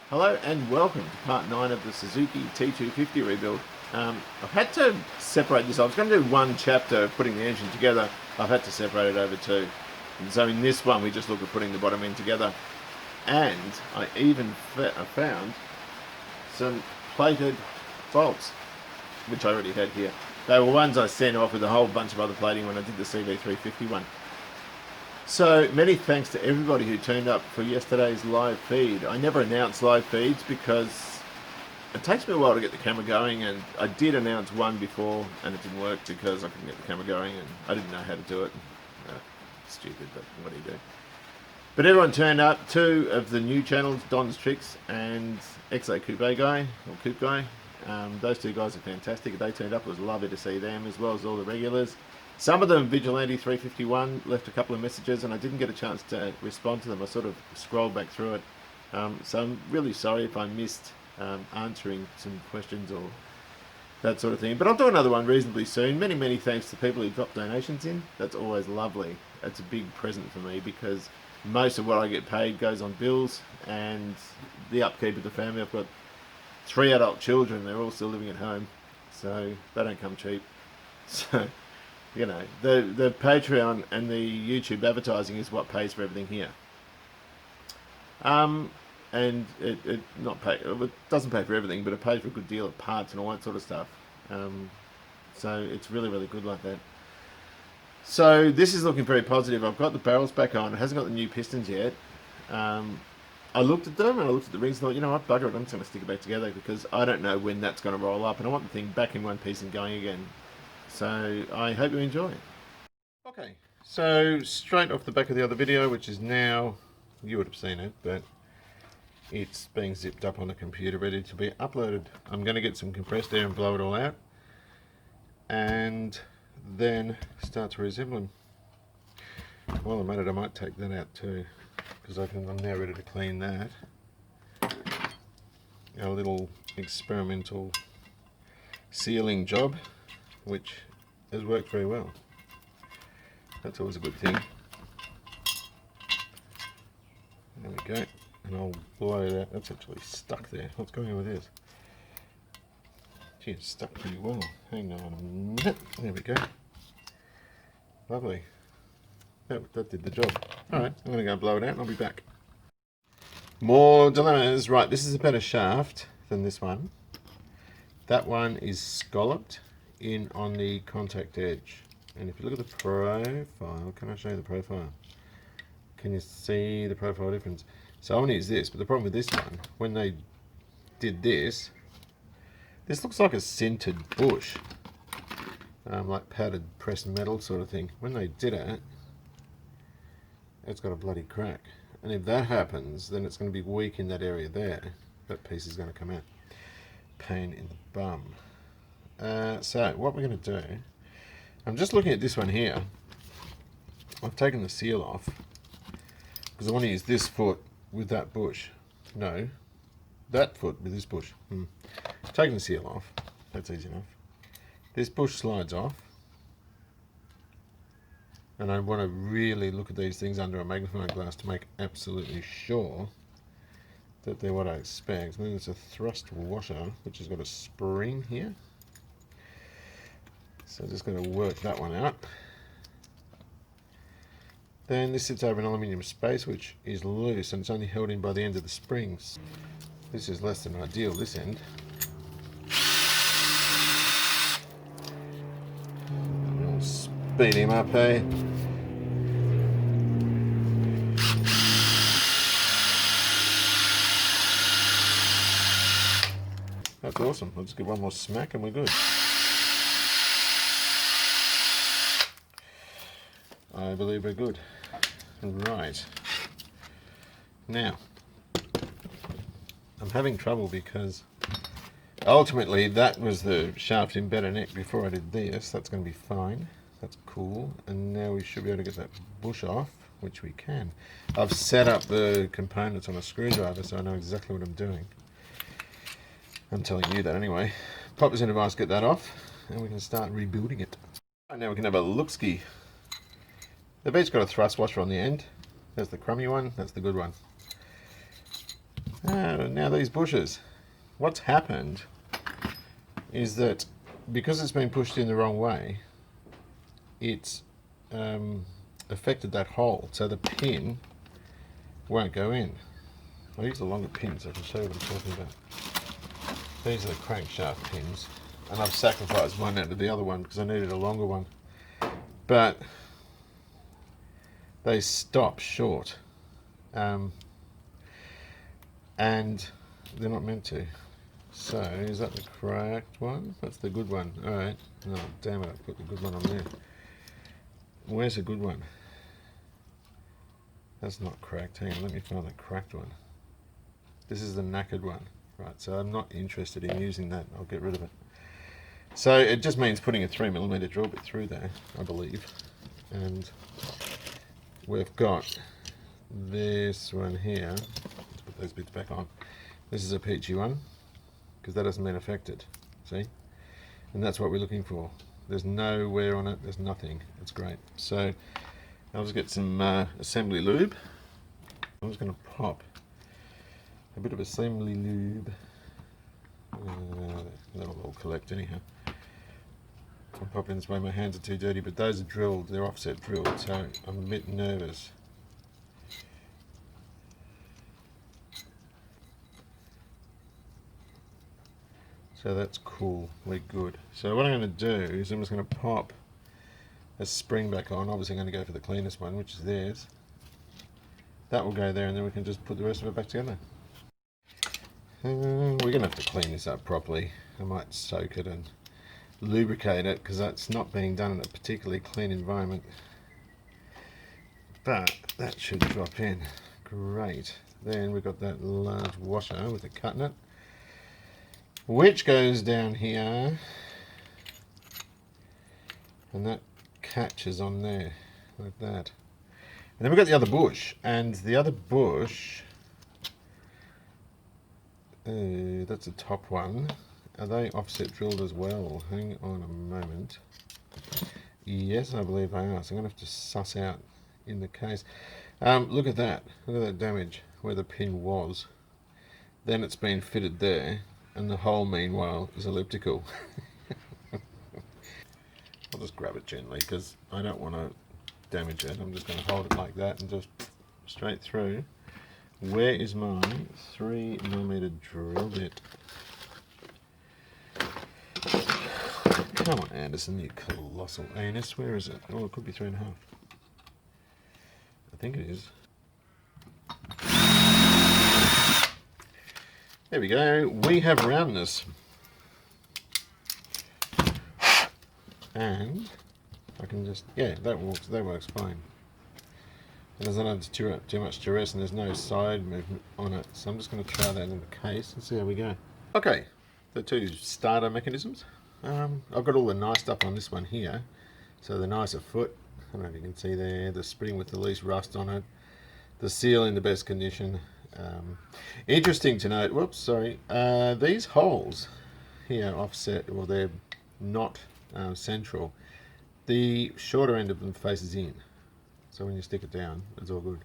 Hello and welcome to part 9 of the Suzuki T250 rebuild. I've had to separate this. I was going to do one chapter of putting the engine together. I've had to separate it over two. And so in this one we just look at putting the bottom end together. And I even found some plated bolts, which I already had here. They were ones I sent off with a whole bunch of other plating when I did the CV350 one. So many thanks to everybody who turned up for yesterday's live feed. I never announce live feeds because it takes me a while to get the camera going, and I did announce one before and it didn't work because I couldn't get the camera going and I didn't know how to do it. Stupid, but what do you do? But everyone turned up. Two of the new channels, Don's Tricks and XA Coupe Guy, or Coupe Guy. Those two guys are fantastic. They turned up. It was lovely to see them as well as all the regulars. Some of them, Vigilante 351, left a couple of messages and I didn't get a chance to respond to them. I sort of scrolled back through it. So I'm really sorry if I missed answering some questions or that sort of thing. But I'll do another one reasonably soon. Many thanks to people who drop donations in. That's always lovely. It's a big present for me because most of what I get paid goes on bills and the upkeep of the family. I've got 3 adult children. They're all still living at home. So they don't come cheap. So... you know, the Patreon and the YouTube advertising is what pays for everything here. And it doesn't pay for everything, but it pays for a good deal of parts and all that sort of stuff. So it's really good like that. So this is looking very positive. I've got the barrels back on. It hasn't got the new pistons yet. I looked at them and I looked at the rings and thought, you know what, bugger it, I'm just going to stick it back together because I don't know when that's going to roll up and I want the thing back in one piece and going again. So I hope you enjoy. Okay, so straight off the back of the other video, which is now, you would have seen it, but it's being zipped up on the computer ready to be uploaded. I'm going to get some compressed air and blow it all out and then start to reassemble them. While I'm at it, I might take that out too because I'm now ready to clean that. Our little experimental sealing job, which has worked very well. That's always a good thing. There we go. And I'll blow it out. That's actually stuck there. What's going on with this? Gee, it's stuck pretty well. Hang on a minute. There we go. Lovely. That did the job. Alright, I'm going to go blow it out and I'll be back. More dilemmas. Right, this is a better shaft than this one. That one is scalloped in on the contact edge, and if you look at the profile, can I show you the profile? Can you see the profile difference? So I want to use this, but the problem with this one, when they did this looks like a sintered bush, like powdered pressed metal sort of thing. When they did it, it's got a bloody crack, and if that happens, then it's going to be weak in that area there. That piece is going to come out. Pain in the bum. So what we're going to do, I'm just looking at this one here. I've taken the seal off because I want to use this foot with that bush. No, that foot with this bush. Taking the seal off, that's easy enough. This bush slides off and I want to really look at these things under a magnifying glass to make absolutely sure that they're what I expect. And then there's a thrust washer which has got a spring here. So I'm just going to work that one out. Then this sits over an aluminium space which is loose and it's only held in by the end of the springs. This is less than ideal, this end. We'll speed him up, eh? That's awesome. Let's give one more smack and we're good. I believe we're good. Right. Now, I'm having trouble because ultimately that was the shaft in better neck before I did this. That's going to be fine. That's cool. And now we should be able to get that bush off, which we can. I've set up the components on a screwdriver so I know exactly what I'm doing. I'm telling you that anyway. Pop this in a vise, get that off, and we can start rebuilding it. Right, now we can have a look-ski. They've each got a thrust washer on the end. There's the crummy one, that's the good one. Now these bushes. What's happened is that because it's been pushed in the wrong way, it's affected that hole, so the pin won't go in. I use the longer pins so I can show you what I'm talking about. These are the crankshaft pins, and I've sacrificed one out of the other one because I needed a longer one. But they stop short, and they're not meant to. So, is that the cracked one? That's the good one. Alright. No, damn it, I put the good one on there. Where's the good one? That's not cracked. Hang on, let me find the cracked one. This is the knackered one. Right, so I'm not interested in using that. I'll get rid of it. So it just means putting a 3mm drill bit through there, I believe. And we've got this one here. Let's put those bits back on. This is a peachy one, because that hasn't been affected. See? And that's what we're looking for. There's no wear on it, there's nothing. It's great. So I'll just get some assembly lube. I'm just going to pop a bit of assembly lube. That'll all collect anyhow. I'm popping this way, my hands are too dirty, but those are drilled, they're offset drilled, so I'm a bit nervous. So that's cool, we're good. So what I'm going to do is I'm just going to pop a spring back on. Obviously I'm going to go for the cleanest one, which is theirs. That will go there, and then we can just put the rest of it back together. We're going to have to clean this up properly. I might soak it and lubricate it, because that's not being done in a particularly clean environment. But that should drop in. Great. Then we've got that large washer with a cut in it, which goes down here, and that catches on there like that. And then we've got the other bush, and the other bush, that's the top one. Are they offset drilled as well? Hang on a moment. Yes, I believe they are. So I'm going to have to suss out in the case. Look at that. Look at that damage where the pin was. Then it's been fitted there, and the hole meanwhile is elliptical. I'll just grab it gently because I don't want to damage it. I'm just going to hold it like that and just straight through. Where is my 3mm drill bit? Come on, Anderson, you colossal anus. Where is it? Oh, it could be 3.5. I think it is. There we go. We have roundness. And I can just, yeah, that works fine. And there's not too much duress, and there's no side movement on it. So I'm just going to try that in the case and see how we go. Okay, the two starter mechanisms. I've got all the nice stuff on this one here. So the nicer foot, I don't know if you can see there, the spring with the least rust on it, the seal in the best condition. Interesting to note, whoops, sorry, these holes here offset, well, they're not central. The shorter end of them faces in, so when you stick it down, it's all good.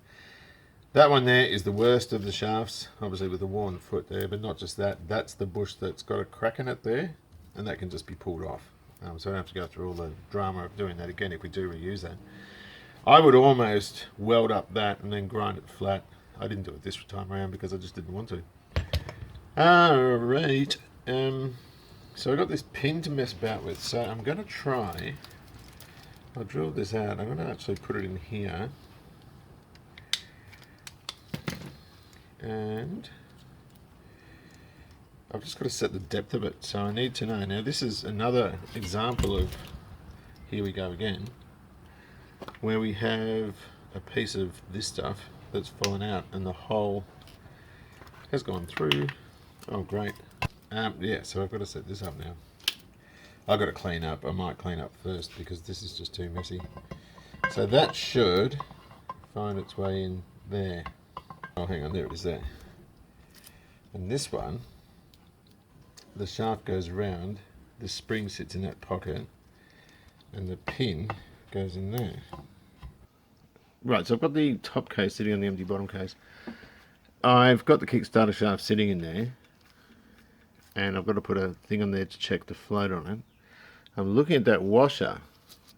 That one there is the worst of the shafts, obviously with the worn foot there, but not just that, that's the bush that's got a crack in it there, and that can just be pulled off. So I don't have to go through all the drama of doing that again if we do reuse that. I would almost weld up that and then grind it flat. I didn't do it this time around because I just didn't want to. Alright, so I got this pin to mess about with, so I'm going to try, I'll drill this out, I'm going to actually put it in here, and I've just got to set the depth of it, so I need to know. Now this is another example of, here we go again, where we have a piece of this stuff that's fallen out and the hole has gone through. Oh great. Yeah, so I've got to set this up now. I've got to clean up. I might clean up first because this is just too messy. So that should find its way in there. Oh hang on, there it is there. And this one, the shaft goes round, the spring sits in that pocket, and the pin goes in there. Right, so I've got the top case sitting on the empty bottom case. I've got the Kickstarter shaft sitting in there, and I've got to put a thing on there to check the float on it. I'm looking at that washer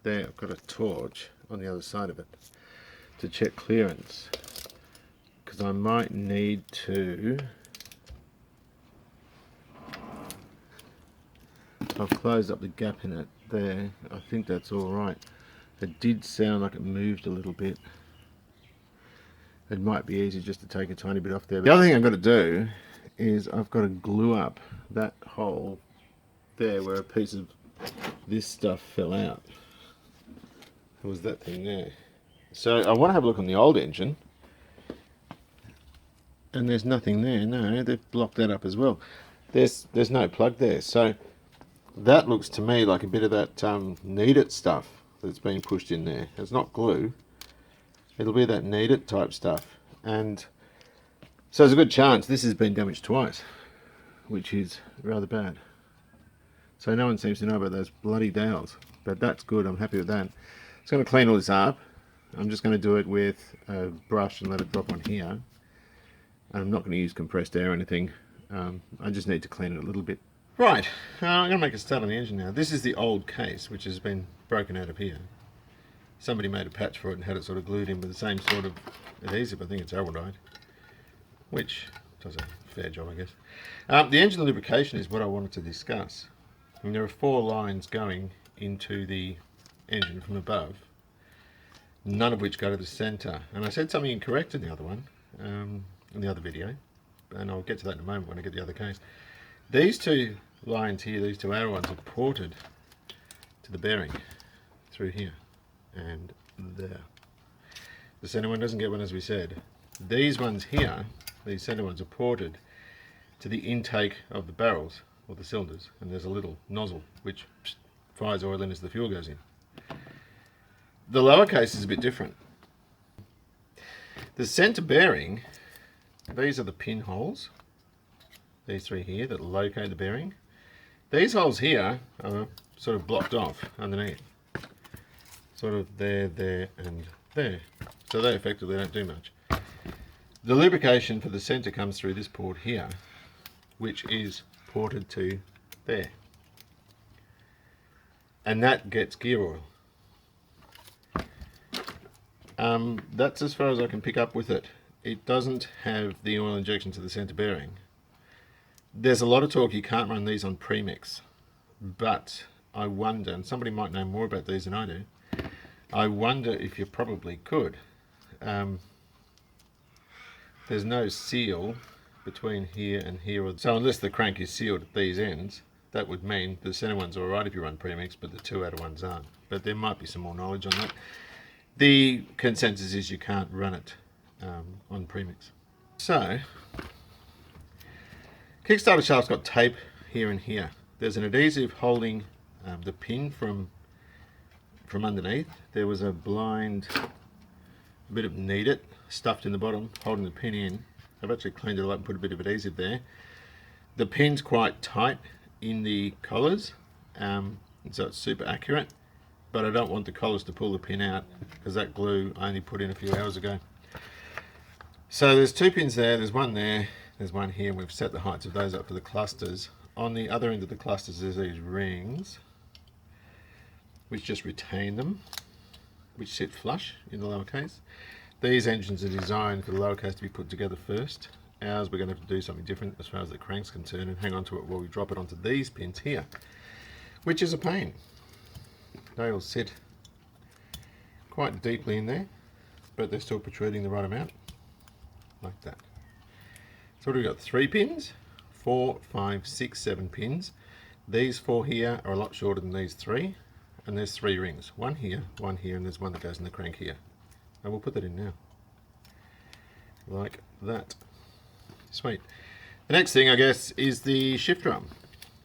there. I've got a torch on the other side of it to check clearance, because I might need to. I've closed up the gap in it there. I think that's all right. It did sound like it moved a little bit. It might be easy just to take a tiny bit off there. The other thing I've got to do is I've got to glue up that hole there where a piece of this stuff fell out. It was that thing there. So I want to have a look on the old engine, and there's nothing there. No, they've blocked that up as well. There's no plug there. So that looks to me like a bit of that knead-it stuff that's being pushed in there. It's not glue. It'll be that knead-it type stuff. And so there's a good chance this has been damaged twice, which is rather bad. So no one seems to know about those bloody dowels, but that's good. I'm happy with that. Just going to clean all this up. I'm just going to do it with a brush and let it drop on here. I'm not going to use compressed air or anything. I just need to clean it a little bit. Right, I'm going to make a start on the engine now. This is the old case, which has been broken out of here. Somebody made a patch for it and had it sort of glued in with the same sort of adhesive. I think it's Araldite, which does a fair job, I guess. The engine lubrication is what I wanted to discuss. And there are 4 lines going into the engine from above, none of which go to the centre. And I said something incorrect in the other one, in the other video, and I'll get to that in a moment when I get the other case. These 2 lines here, these 2 arrow ones, are ported to the bearing through here and there. The centre one doesn't get one, as we said. These ones here, these centre ones, are ported to the intake of the barrels or the cylinders, and there's a little nozzle which fires oil in as the fuel goes in. The lower case is a bit different. The centre bearing, these are the pinholes, these 3 here that locate the bearing. These holes here are sort of blocked off underneath, sort of there, there and there, so they effectively don't do much. The lubrication for the centre comes through this port here, which is ported to there, and that gets gear oil. That's as far as I can pick up with it. It doesn't have the oil injection to the centre bearing. There's a lot of talk you can't run these on premix, but I wonder, and somebody might know more about these than I do, I wonder if you probably could. There's no seal between here and here, so unless the crank is sealed at these ends, that would mean the centre one's alright if you run premix, but the 2 outer ones aren't. But there might be some more knowledge on that. The consensus is you can't run it on premix. So, Kickstarter shaft's got tape here and here. There's an adhesive holding the pin from underneath. There was a bit of knead-it stuffed in the bottom, holding the pin in. I've actually cleaned it up and put a bit of adhesive there. The pin's quite tight in the collars, and so it's super accurate, but I don't want the collars to pull the pin out because that glue I only put in a few hours ago. So there's 2 pins there, there's one there, there's one here, and we've set the heights of those up for the clusters. On the other end of the clusters there's these rings which just retain them, which sit flush in the lower case. These engines are designed for the lower case to be put together first. Ours, we're going to have to do something different as far as the crank's concerned and hang on to it while we drop it onto these pins here, which is a pain. They all sit quite deeply in there, but they're still protruding the right amount, like that. So what have we got? 3 pins, 4, 5, 6, 7 pins. These 4 here are a lot shorter than these 3, and there's 3 rings. One here, and there's one that goes in the crank here. And we'll put that in now, like that. Sweet. The next thing, I guess, is the shift drum.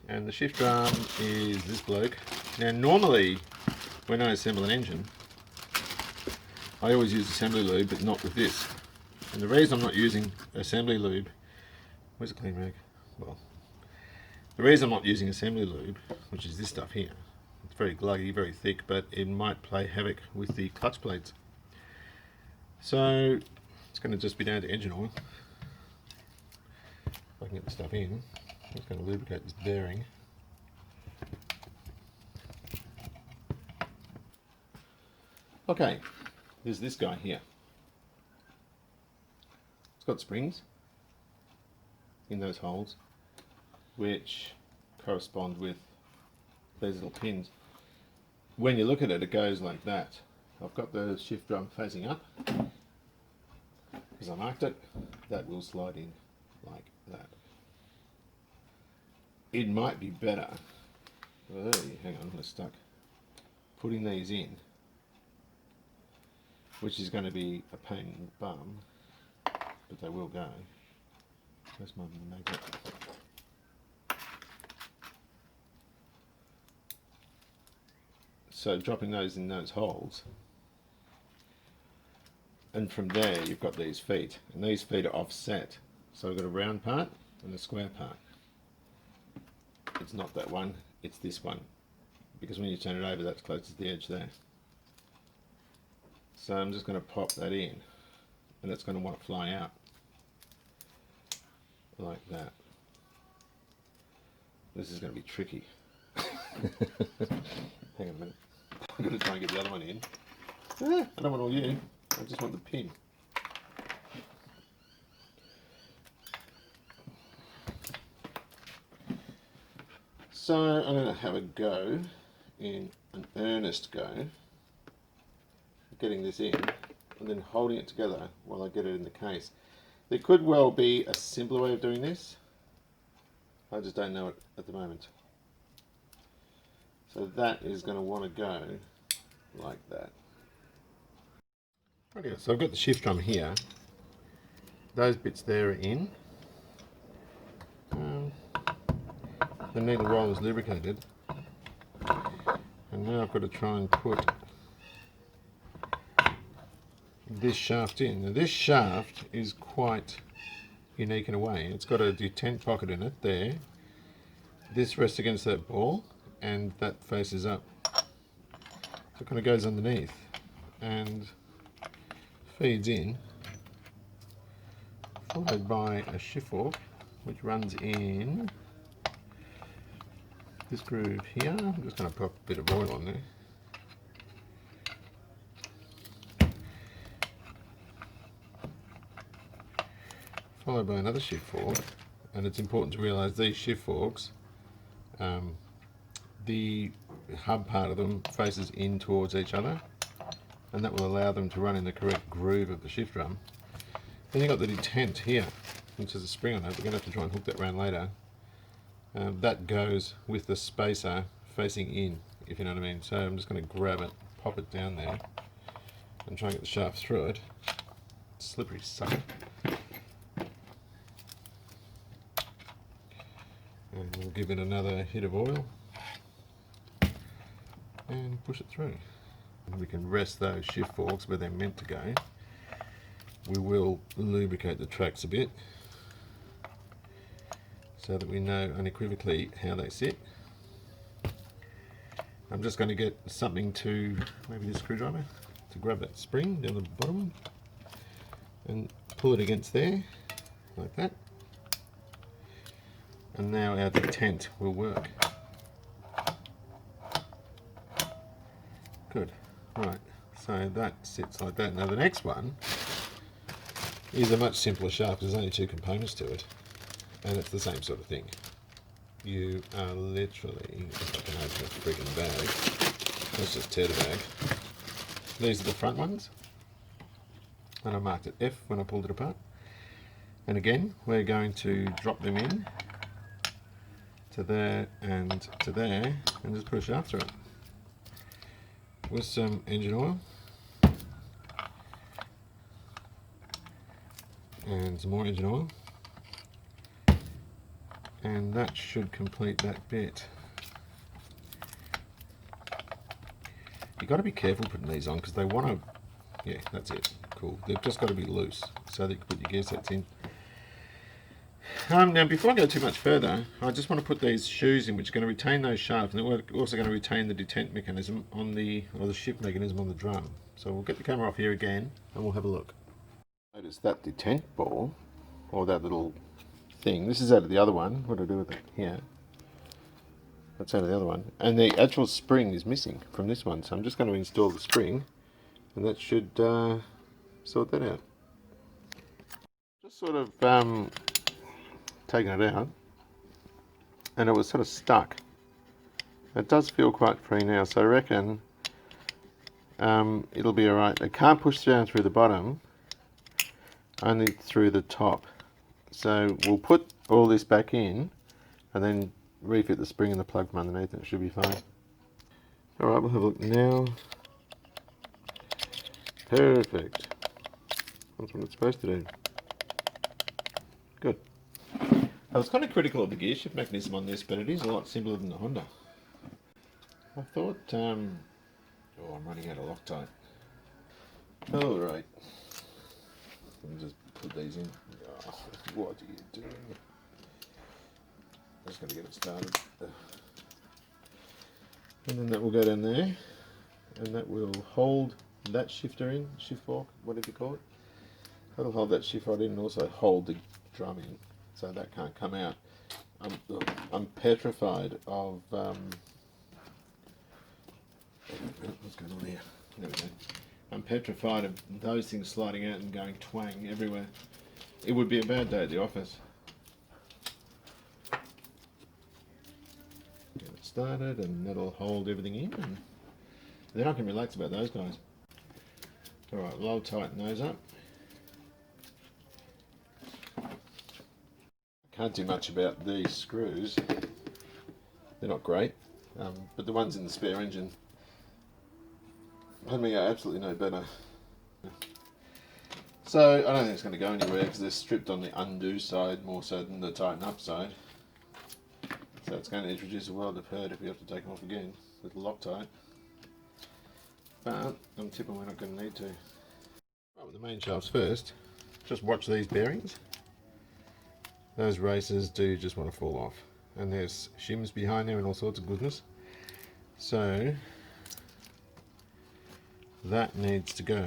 And the shift drum is this bloke. Now, normally, when I assemble an engine, I always use assembly lube, but not with this. And the reason I'm not using assembly lube, where's a clean rag? Well, the reason I'm not using assembly lube, which is this stuff here, it's very gluggy, very thick, but it might play havoc with the clutch plates. So, it's going to just be down to engine oil. If I can get the stuff in, I'm just going to lubricate this bearing. Okay, there's this guy here. It's got springs in those holes, which correspond with these little pins. When you look at it, it goes like that. I've got the shift drum facing up because I marked it. That will slide in like that. It might be better, hang on, I'm stuck, putting these in, which is going to be a pain in the bum, but they will go. Where's my magnet? So dropping those in those holes, and from there you've got these feet, and these feet are offset. So I've got a round part and a square part. It's not that one, it's this one, because when you turn it over, that's close to the edge there. So I'm just going to pop that in, and it's going to want to fly out like that. This is going to be tricky. Hang on a minute. I'm going to try and get the other one in. I don't want all you, I just want the pin. So I'm going to have a go, in an earnest go, getting this in and then holding it together while I get it in the case. There could well be a simpler way of doing this. I just don't know it at the moment. So that is going to want to go like that. Okay, so I've got the shift drum here. Those bits there are in. The needle roll is lubricated. And now I've got to try and put this shaft in. Now this shaft is quite unique in a way. It's got a detent pocket in it there. This rests against that ball and that faces up. So it kind of goes underneath and feeds in, followed by a shift fork which runs in this groove here. I'm just going to pop a bit of oil on there. Followed by another shift fork, and it's important to realise these shift forks, the hub part of them faces in towards each other, and that will allow them to run in the correct groove of the shift drum. Then you've got the detent here, which is a spring on it. We're going to have to try and hook that round later. That goes with the spacer facing in, if you know what I mean. So I'm just going to grab it, pop it down there, and try and get the shaft through it. Slippery sucker. And we'll give it another hit of oil and push it through. And we can rest those shift forks where they're meant to go. We will lubricate the tracks a bit so that we know unequivocally how they sit. I'm just going to get something to, maybe this screwdriver, to grab that spring down the bottom and pull it against there, like that. And now our detent will work. Good. Right, so that sits like that. Now the next one is a much simpler shaft. There's only two components to it, and it's the same sort of thing. You are literally, if I can open a friggin' bag, let's just tear the bag. These are the front ones, and I marked it F when I pulled it apart. And again, we're going to drop them in to there and to there, and just put a shaft through it with some engine oil and some more engine oil, and that should complete that bit. You've got to be careful putting these on because they want to, yeah, that's it, cool. They've just got to be loose so that you can put your gear sets in. Now before I go too much further, I just want to put these shoes in which are going to retain those shafts, and they're also going to retain the detent mechanism on the, or the shift mechanism on the drum. So we'll get the camera off here again and we'll have a look. Notice that detent ball, or that little thing. This is out of the other one. What do I do with it? Here. That's out of the other one. And the actual spring is missing from this one. So I'm just going to install the spring. And that should sort that out. Just sort of taking it out. And it was sort of stuck. It does feel quite free now. So I reckon it'll be alright. I can't push down through the bottom. Only through the top. So we'll put all this back in and then refit the spring and the plug from underneath and it should be fine. Alright, we'll have a look now. Perfect. That's what it's supposed to do. Good. I was kind of critical of the gear shift mechanism on this, but it is a lot simpler than the Honda. I thought, oh, I'm running out of Loctite. Alright. Let me just put these in. Oh, what are you doing? I'm just going to get it started. And then that will go down there. And that will hold that shifter in, shift fork, whatever you call it. That'll hold that shift rod in and also hold the drum in. So that can't come out. I'm petrified of... what's going on here? There we go. I'm petrified of those things sliding out and going twang everywhere. It would be a bad day at the office. Get it started and that'll hold everything in and then I can relax about those guys. Alright, well I'll tighten those up. Can't do much about these screws. They're not great, but the ones in the spare engine I mean, absolutely no better. So I don't think it's going to go anywhere because they're stripped on the undo side more so than the tighten up side. So it's going to introduce a world of hurt if we have to take them off again with Loctite. But I'm tipping we're not going to need to. Right, with the main shafts first, just watch these bearings. Those racers do just want to fall off. And there's shims behind there and all sorts of goodness. So that needs to go.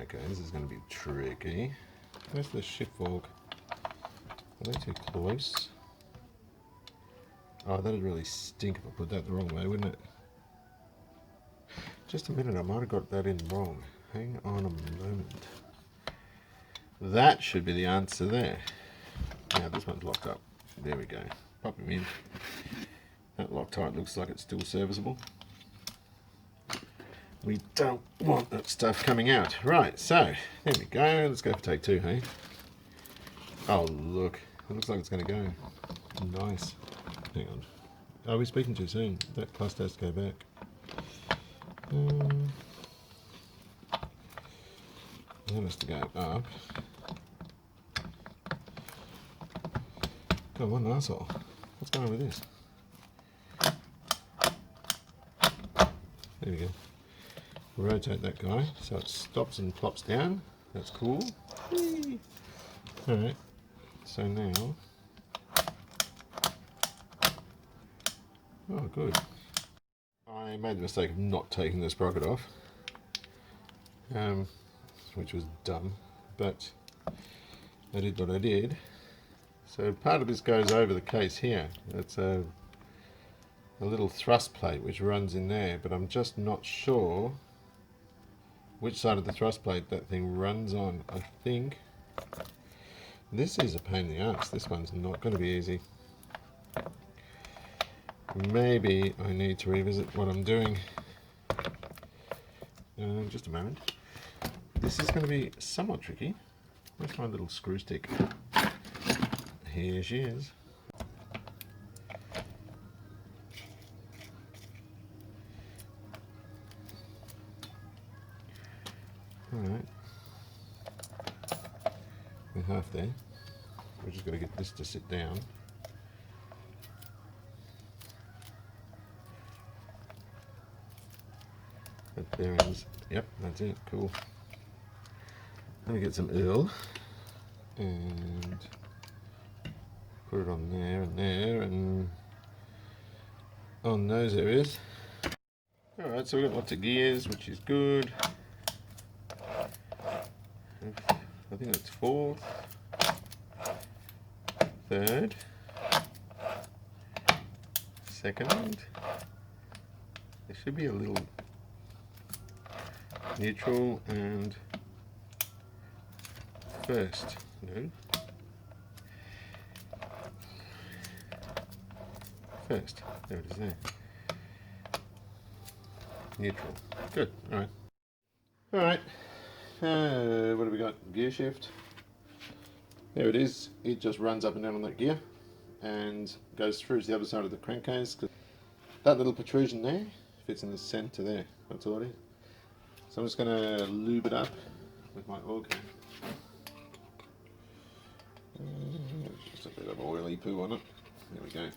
Okay, this is going to be tricky. Where's the shift fork? Are they too close? Oh, that'd really stink if I put that the wrong way, wouldn't it? Just a minute, I might have got that in wrong. Hang on a moment. That should be the answer there. Now this one's locked up. There we go. Pop him in. That Loctite looks like it's still serviceable. We don't want that stuff coming out. Right, so there we go. Let's go for take two, hey? Oh, look. It looks like it's going to go. Nice. Hang on. Are we speaking too soon? That cluster has to go back. That has to go up. God, what an arsehole. What's going on with this? There we go. Rotate that guy so it stops and plops down. That's cool. Alright, so now... Oh, good. I made the mistake of not taking the sprocket off, which was dumb, but I did what I did. So part of this goes over the case here. It's a little thrust plate which runs in there, but I'm just not sure which side of the thrust plate that thing runs on. I think this is a pain in the ass. This one's not going to be easy. Maybe I need to revisit what I'm doing. Just a moment. This is going to be somewhat tricky. Where's my little screw stick? Here she is. Alright. We're half there. We're just going to get this to sit down. That bearings, yep, that's it, cool. Let me get some oil and put it on there and on those areas. Alright, so we've got lots of gears, which is good. I think that's 4. third, second. There should be a little neutral and first. No. First. There it is there. Neutral. Good. Alright. Alright. What have we got? Gear shift. There it is. It just runs up and down on that gear and goes through to the other side of the crankcase. That little protrusion there fits in the centre there. That's all it is. So I'm just going to lube it up with my oil can. Just a bit of oily poo on it. There we go.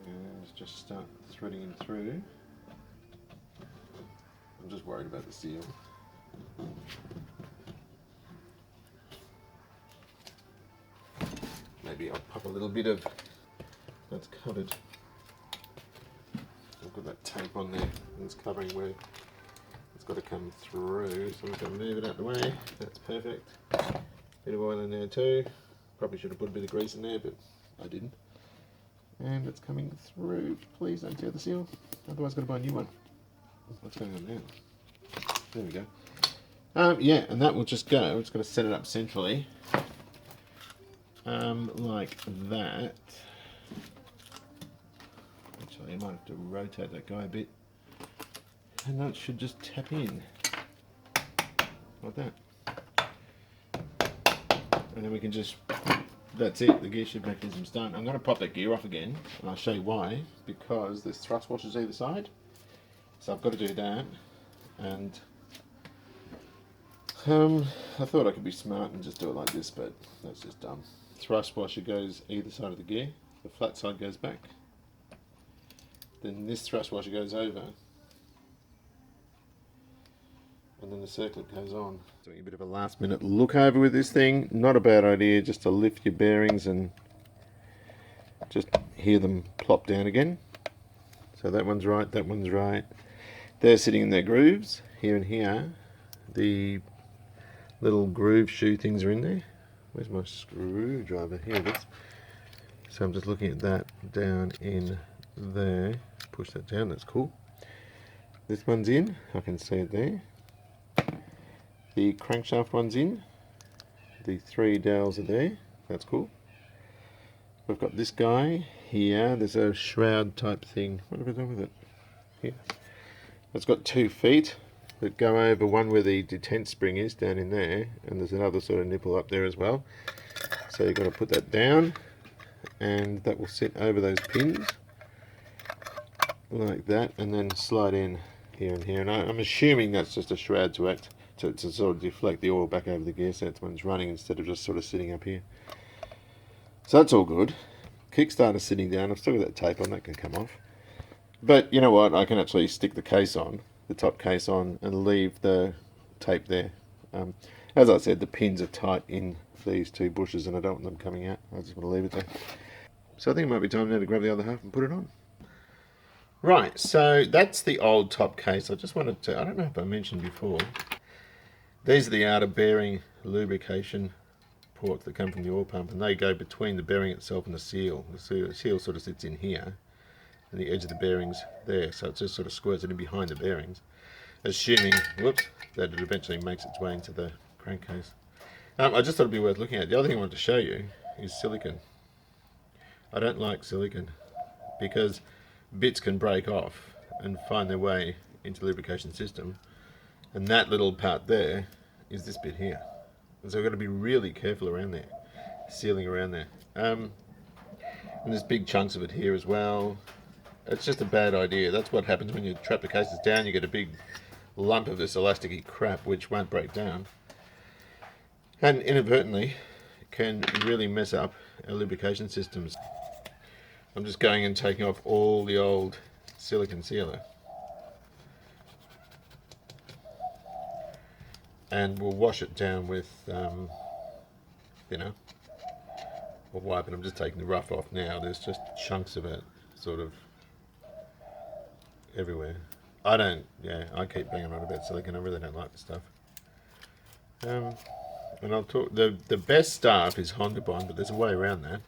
And just start threading him through. I'm just worried about the seal. Maybe I'll pop a little bit of that's covered. I've got that tape on there and it's covering where it's got to come through, so I'm just going to move it out of the way. That's perfect. Bit of oil in there too. Probably should have put a bit of grease in there, but I didn't. And it's coming through. Please don't tear the seal, otherwise I've got to buy a new one. What's going on now? There we go. Yeah, and that will just go. It's going to set it up centrally. Like that. Actually, I might have to rotate that guy a bit. And that should just tap in. Like that. And then we can just, that's it, the gear shift mechanism's done. I'm going to pop that gear off again, and I'll show you why. Because there's thrust washers either side. So I've got to do that. And I thought I could be smart and just do it like this, but that's just dumb. Thrust washer goes either side of the gear. The flat side goes back. Then this thrust washer goes over. And then the circlet goes on. Doing a bit of a last minute look over with this thing. Not a bad idea just to lift your bearings and just hear them plop down again. So that one's right, that one's right. They're sitting in their grooves, here and here. The little groove shoe things are in there. Where's my screwdriver? Here it is. So I'm just looking at that down in there. Push that down, that's cool. This one's in, I can see it there. The crankshaft one's in. The 3 dowels are there, that's cool. We've got this guy here. There's a shroud type thing. What have I done with it? Here. It's got 2 feet that go over, one where the detent spring is down in there, and there's another sort of nipple up there as well. So you've got to put that down, and that will sit over those pins like that, and then slide in here and here. And I'm assuming that's just a shroud to act to sort of deflect the oil back over the gear sets when it's running, instead of just sort of sitting up here. So that's all good. Kickstarter sitting down. I've still got that tape on, that can come off. But you know what, I can actually stick the case on, the top case on, and leave the tape there. As I said, the pins are tight in these 2 bushes and I don't want them coming out. I just want to leave it there. So I think it might be time now to grab the other half and put it on. Right, so that's the old top case. I just wanted to, I don't know if I mentioned before, these are the outer bearing lubrication ports that come from the oil pump, and they go between the bearing itself and the seal. The seal sort of sits in here, and the edge of the bearings there, so it just sort of squirts it in behind the bearings, assuming, whoops, that it eventually makes its way into the crankcase. I just thought it'd be worth looking at. The other thing I wanted to show you is silicon. I don't like silicon because bits can break off and find their way into the lubrication system, and that little part there is this bit here. And so we've got to be really careful around there, sealing around there. And there's big chunks of it here as well. It's just a bad idea. That's what happens when you trap the cases down. You get a big lump of this elasticy crap which won't break down, and inadvertently can really mess up our lubrication systems. I'm just going and taking off all the old silicon sealer, and we'll wash it down with you know, we'll wipe it. I'm just taking the rough off now. There's just chunks of it sort of everywhere. I keep banging on about silicon. I really don't like the stuff. And I'll talk. The best stuff is Honda Bond, but there's a way around that.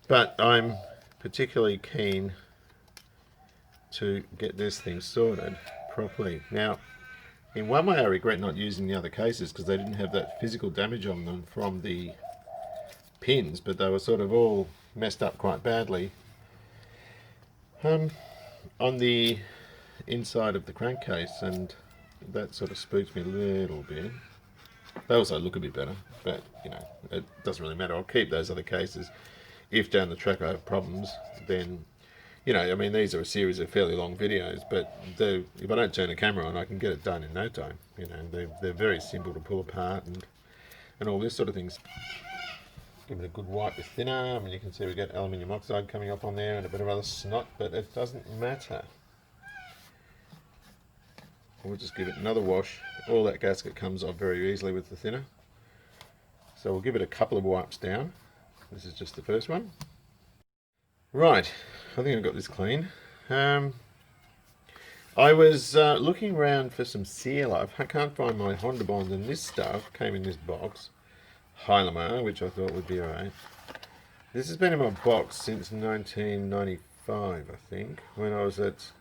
But I'm particularly keen to get this thing sorted properly. Now, in one way I regret not using the other cases because they didn't have that physical damage on them from the pins, but they were sort of all messed up quite badly. On the inside of the crankcase, and that sort of spooks me a little bit. They also look a bit better, but you know, it doesn't really matter. I'll keep those other cases. If down the track I have problems, then, you know, I mean, these are a series of fairly long videos, but if I don't turn the camera on, I can get it done in no time. You know, they're very simple to pull apart and all this sort of things. Give it a good wipe with thinner. I mean, you can see we get aluminium oxide coming up on there and a bit of other snot, but it doesn't matter. We'll just give it another wash. All that gasket comes off very easily with the thinner. So we'll give it a couple of wipes down. This is just the first one. Right, I think I've got this clean. I was looking around for some sealer. I can't find my Honda Bond, and this stuff came in this box. Hylamar, which I thought would be alright. This has been in my box since 1995, I think, when I was at...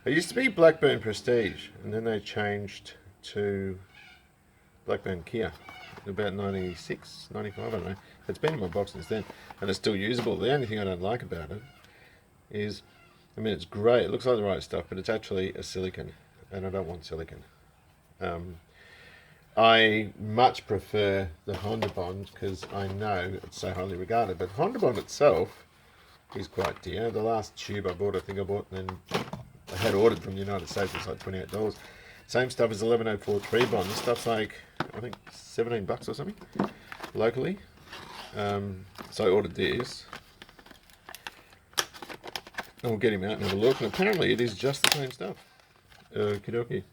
It used to be Blackburn Prestige, and then they changed to Blackburn Kia. About 96, 95, I don't know. It's been in my box since then, and it's still usable. The only thing I don't like about it is, I mean, it's great. It looks like the right stuff, but it's actually a silicon, and I don't want silicon. I much prefer the Honda Bond because I know it's so highly regarded. But Honda Bond itself is quite dear. The last tube I bought, and then I had ordered from the United States. It's like $28. Same stuff as 11043 Bond. This stuff's like, I think, $17 or something locally. So I ordered this. And we'll get him out and have a look. And apparently it is just the same stuff. Okie dokie.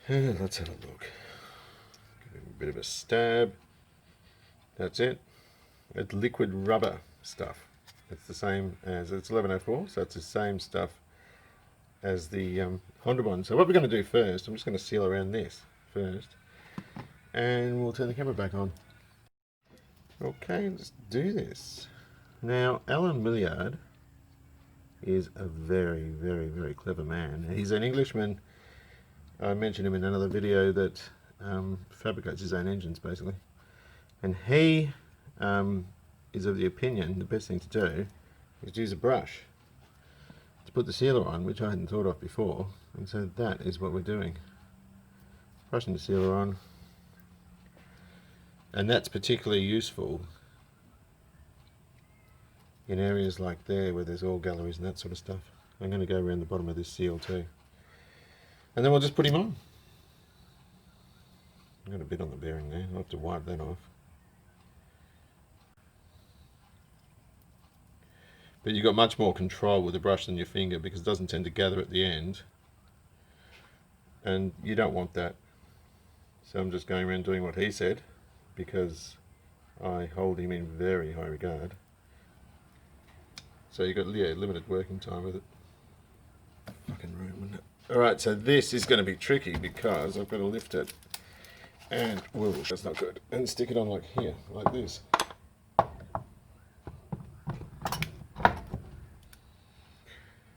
Let's have a look. Give him a bit of a stab. That's it. It's liquid rubber stuff. It's the same as, it's 1104, so it's the same stuff as the Honda Bond. So what we're going to do first, I'm just going to seal around this first. And we'll turn the camera back on. Okay, let's do this. Now, Alan Milliard is a very, very, very clever man. He's an Englishman. I mentioned him in another video that fabricates his own engines, basically. And he is of the opinion the best thing to do is to use a brush to put the sealer on, which I hadn't thought of before. And so that is what we're doing. Brushing the sealer on. And that's particularly useful in areas like there where there's oil galleries and that sort of stuff. I'm going to go around the bottom of this seal too. And then we'll just put him on. I've got a bit on the bearing there. I'll have to wipe that off. But you've got much more control with the brush than your finger because it doesn't tend to gather at the end. And you don't want that. So I'm just going around doing what he said because I hold him in very high regard. So you've got limited working time with it. Fucking rude, wouldn't it? Alright, so this is going to be tricky because I've got to lift it and, whoa, that's not good, and stick it on like here, like this.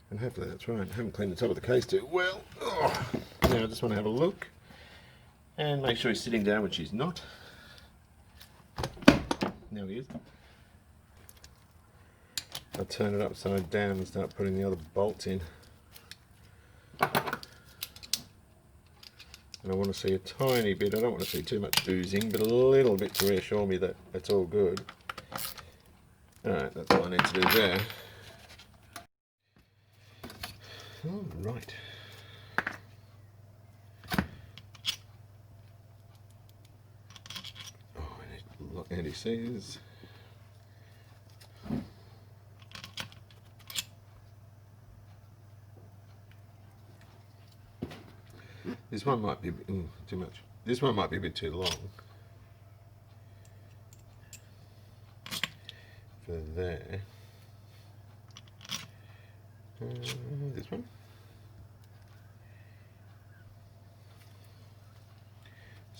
And hopefully that's right. I haven't cleaned the top of the case too well. Oh. Now I just want to have a look and make sure he's sitting down, which he's not. Now he is. I'll turn it upside down and start putting the other bolts in. And I want to see a tiny bit, I don't want to see too much oozing, but a little bit to reassure me that it's all good. Alright, that's all I need to do there. Alright. Oh, I need anti-seize. This one might be too much. This one might be a bit too long for there. This one.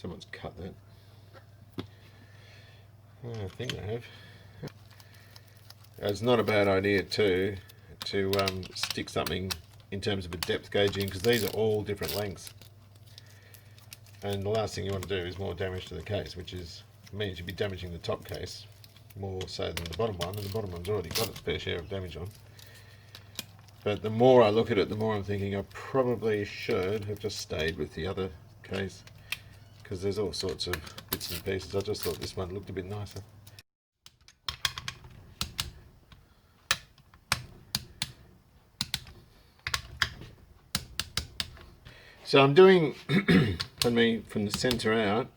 Someone's cut that. I think they have. It's not a bad idea too to stick something in terms of a depth gauging, because these are all different lengths. And the last thing you want to do is more damage to the case, which means you'd be damaging the top case more so than the bottom one, and the bottom one's already got its fair share of damage on. But the more I look at it, the more I'm thinking I probably should have just stayed with the other case, because there's all sorts of bits and pieces. I just thought this one looked a bit nicer. So I'm doing, pardon me, from the centre out,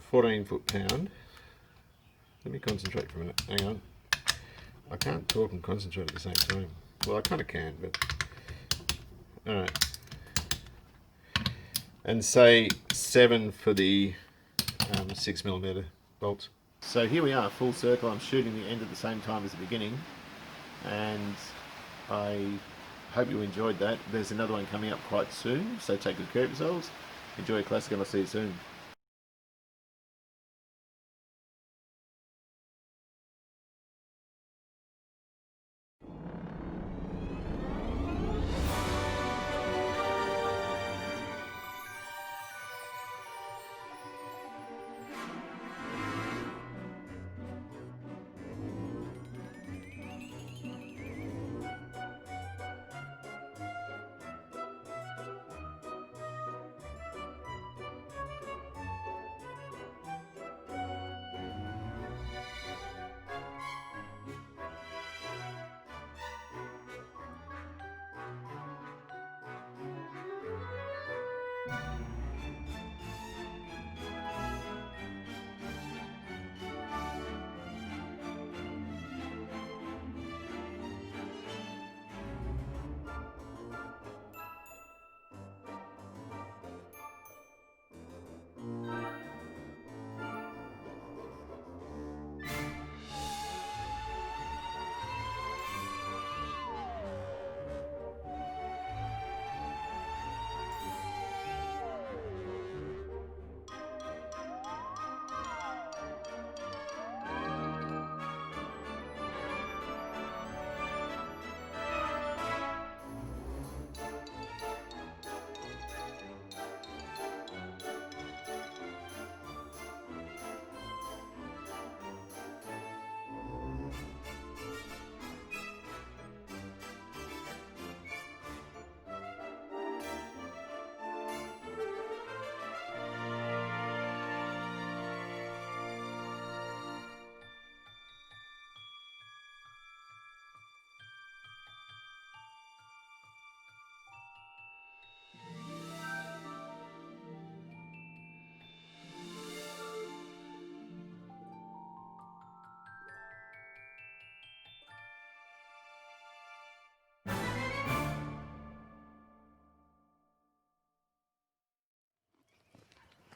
14 foot-pound. Let me concentrate for a minute. Hang on. I can't talk and concentrate at the same time. Well, I kind of can, but... Alright. And say 7 for the 6mm bolts. So here we are, full circle. I'm shooting the end at the same time as the beginning. And I hope you enjoyed that. There's another one coming up quite soon, so take good care of yourselves. Enjoy your classic, and I'll see you soon.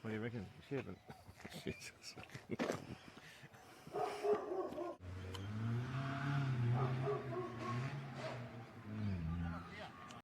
What do you reckon? Jesus.